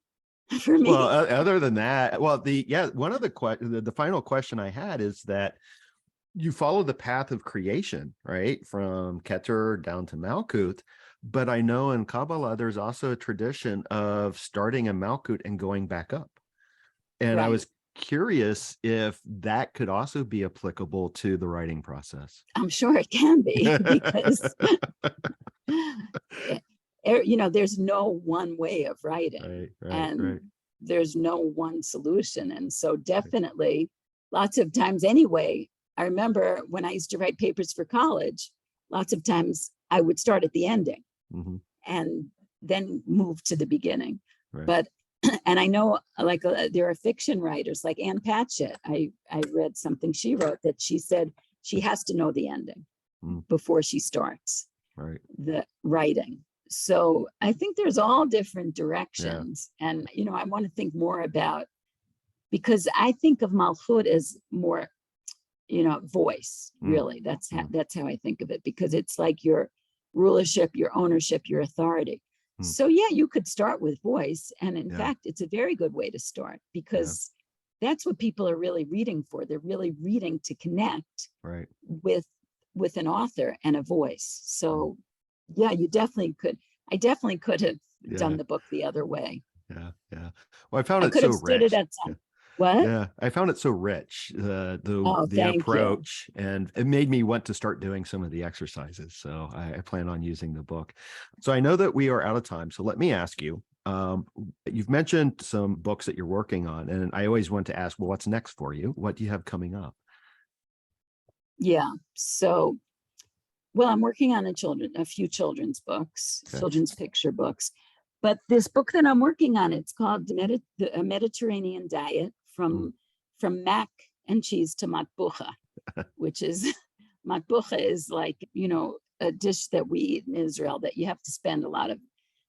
for me? Well, other than that, one of the final question I had is that you follow the path of creation, right, from Keter down to Malkut. But I know in Kabbalah there's also a tradition of starting a Malkut and going back up. And I was curious if that could also be applicable to the writing process. I'm sure it can be, because there's no one way of writing, and there's no one solution. And so definitely lots of times anyway, I remember when I used to write papers for college, lots of times I would start at the ending and then move to the beginning. But and I know, like, there are fiction writers like Ann Patchett. I read something she wrote that she said she has to know the ending before she starts. Right. the writing. So I think there's all different directions. And, I want to think more about, because I think of Malchut as more, voice, really. That's how I think of it, because it's like your rulership, your ownership, your authority. So yeah, you could start with voice. And in fact, it's a very good way to start, because that's what people are really reading for. They're really reading to connect with an author and a voice. So yeah, you definitely could. I definitely could have done the book the other way. Yeah. Yeah. Well, I found I it could so have stood rich. it at some. What? Yeah. I found it so rich, the Thank you. approach, and it made me want to start doing some of the exercises. So I plan on using the book. So I know that we are out of time. So let me ask you, you've mentioned some books that you're working on, and I always want to ask, well, what's next for you? What do you have coming up? Yeah. So, well, I'm working on a few children's books, children's picture books. But this book that I'm working on, it's called A Mediterranean Diet from mac and cheese to matbucha, which is, matbucha is like, a dish that we eat in Israel that you have to spend a lot of,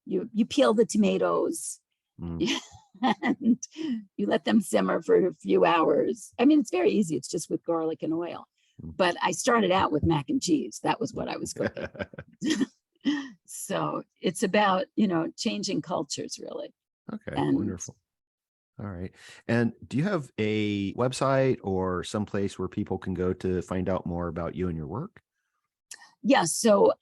you peel the tomatoes and you let them simmer for a few hours. I mean, it's very easy. It's just with garlic and oil. But I started out with mac and cheese. That was what I was cooking. So it's about, changing cultures, really. Okay, And wonderful. All right. And do you have a website or someplace where people can go to find out more about you and your work? Yeah. So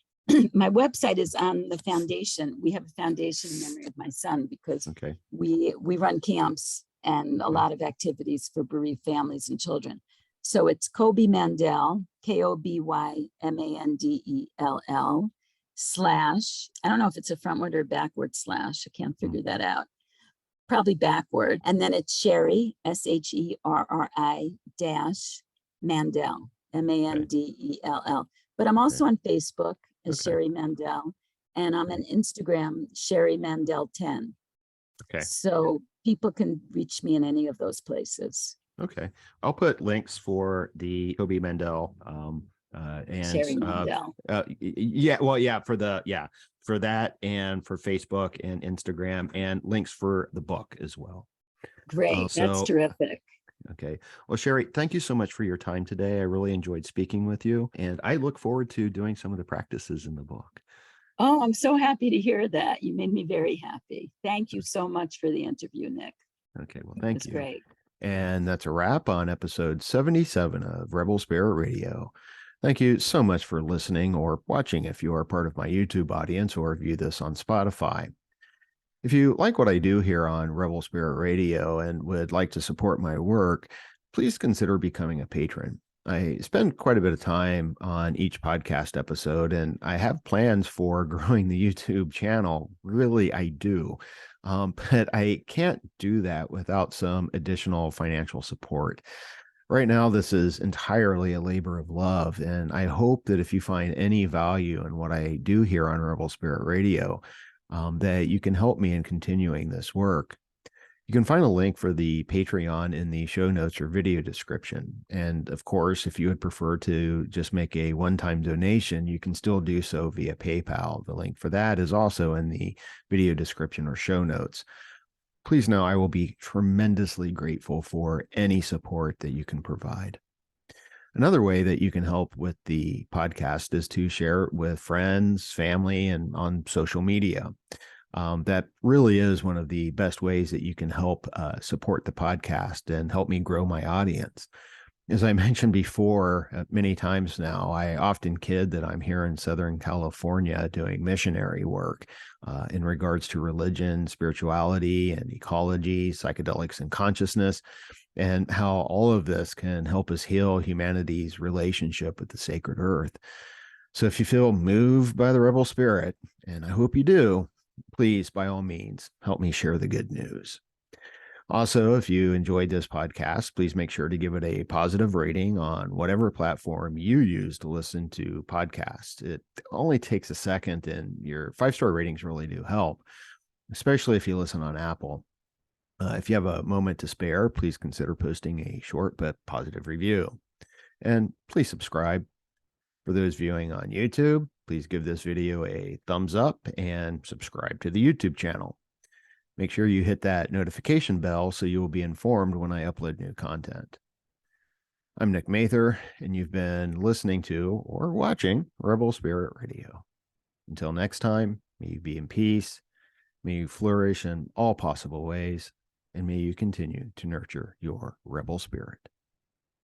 my website is on the foundation. We have a foundation in memory of my son, because we run camps and a lot of activities for bereaved families and children. So it's Kobe Mandell, KOBYMANDELL / I don't know if it's a frontward or backward slash. I can't figure that out. Probably backward. And then it's Sherri, SHERRI Mandell, MANDELL. But I'm also on Facebook as Sherri Mandell, and I'm on Instagram, Sherri Mandell 10. So people can reach me in any of those places. Okay. I'll put links for the Kobe Mandell and Sherri Mandell. For that, and for Facebook and Instagram, and links for the book as well. Great. That's terrific. Okay. Well, Sherri, thank you so much for your time today. I really enjoyed speaking with you, and I look forward to doing some of the practices in the book. Oh, I'm so happy to hear that. You made me very happy. Thank you so much for the interview, Nick. Okay. Well, thank you. Great. And that's a wrap on episode 77 of Rebel Spirit Radio. Thank you so much for listening or watching if you are part of my YouTube audience or view this on Spotify. If you like what I do here on Rebel Spirit Radio and would like to support my work, please consider becoming a patron. I spend quite a bit of time on each podcast episode, and I have plans for growing the YouTube channel. Really, I do. But I can't do that without some additional financial support. Right now, this is entirely a labor of love, and I hope that if you find any value in what I do here on Rebel Spirit Radio, that you can help me in continuing this work. You can find a link for the Patreon in the show notes or video description. And of course, if you would prefer to just make a one-time donation, you can still do so via PayPal. The link for that is also in the video description or show notes. Please know I will be tremendously grateful for any support that you can provide. Another way that you can help with the podcast is to share it with friends, family, and on social media. That really is one of the best ways that you can help support the podcast and help me grow my audience. As I mentioned before, many times now, I often kid that I'm here in Southern California doing missionary work in regards to religion, spirituality, and ecology, psychedelics, and consciousness, and how all of this can help us heal humanity's relationship with the sacred earth. So if you feel moved by the rebel spirit, and I hope you do, please, by all means, help me share the good news. Also, if you enjoyed this podcast, please make sure to give it a positive rating on whatever platform you use to listen to podcasts. It only takes a second, and your 5-star ratings really do help, especially if you listen on Apple. If you have a moment to spare, please consider posting a short but positive review. And please subscribe. For those viewing on YouTube, please give this video a thumbs up and subscribe to the YouTube channel. Make sure you hit that notification bell so you will be informed when I upload new content. I'm Nick Mather, and you've been listening to or watching Rebel Spirit Radio. Until next time, may you be in peace, may you flourish in all possible ways, and may you continue to nurture your rebel spirit.